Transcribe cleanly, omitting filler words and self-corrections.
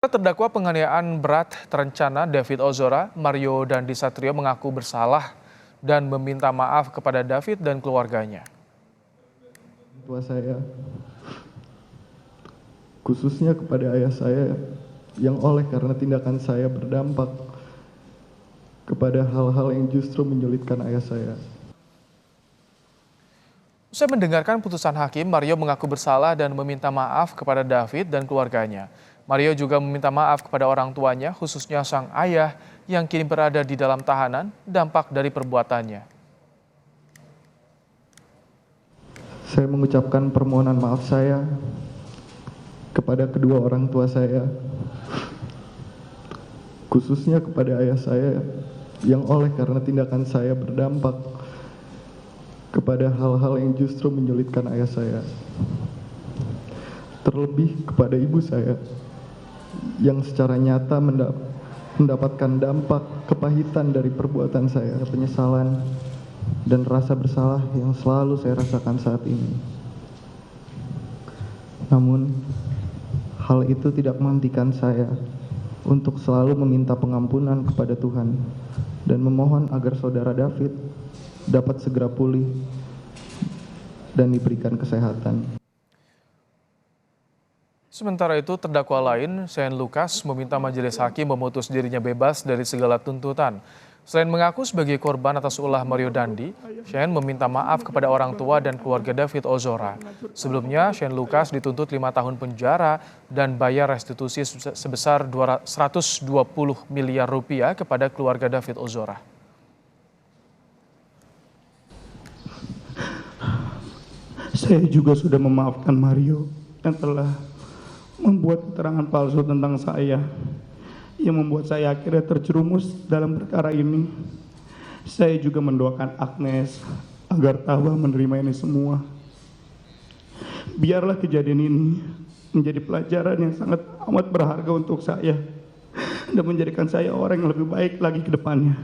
Terdakwa penganiayaan berat terencana David Ozora, Mario Dandi Satrio mengaku bersalah dan meminta maaf kepada David dan keluarganya. Tua saya, khususnya kepada ayah saya yang oleh karena tindakan saya berdampak kepada hal-hal yang justru menyulitkan ayah saya. Usai mendengarkan putusan hakim, Mario mengaku bersalah dan meminta maaf kepada David dan keluarganya. Mario juga meminta maaf kepada orang tuanya, khususnya sang ayah yang kini berada di dalam tahanan dampak dari perbuatannya. Saya mengucapkan permohonan maaf saya kepada kedua orang tua saya, khususnya kepada ayah saya yang oleh karena tindakan saya berdampak kepada hal-hal yang justru menyulitkan ayah saya. Terlebih kepada ibu saya yang secara nyata mendapatkan dampak kepahitan dari perbuatan saya, penyesalan dan rasa bersalah yang selalu saya rasakan saat ini. Namun, hal itu tidak menghentikan saya untuk selalu meminta pengampunan kepada Tuhan dan memohon agar saudara David dapat segera pulih dan diberikan kesehatan. Sementara itu, terdakwa lain, Shane Lucas, meminta majelis hakim memutus dirinya bebas dari segala tuntutan. Selain mengaku sebagai korban atas ulah Mario Dandi, Shane meminta maaf kepada orang tua dan keluarga David Ozora. Sebelumnya, Shane Lucas dituntut 5 tahun penjara dan bayar restitusi sebesar 120 miliar rupiah kepada keluarga David Ozora. Saya juga sudah memaafkan Mario yang telah membuat keterangan palsu tentang saya yang membuat saya akhirnya terjerumus dalam perkara ini. Saya juga mendoakan Agnes agar tabah menerima ini semua. Biarlah kejadian ini menjadi pelajaran yang sangat amat berharga untuk saya dan menjadikan saya orang yang lebih baik lagi ke depannya.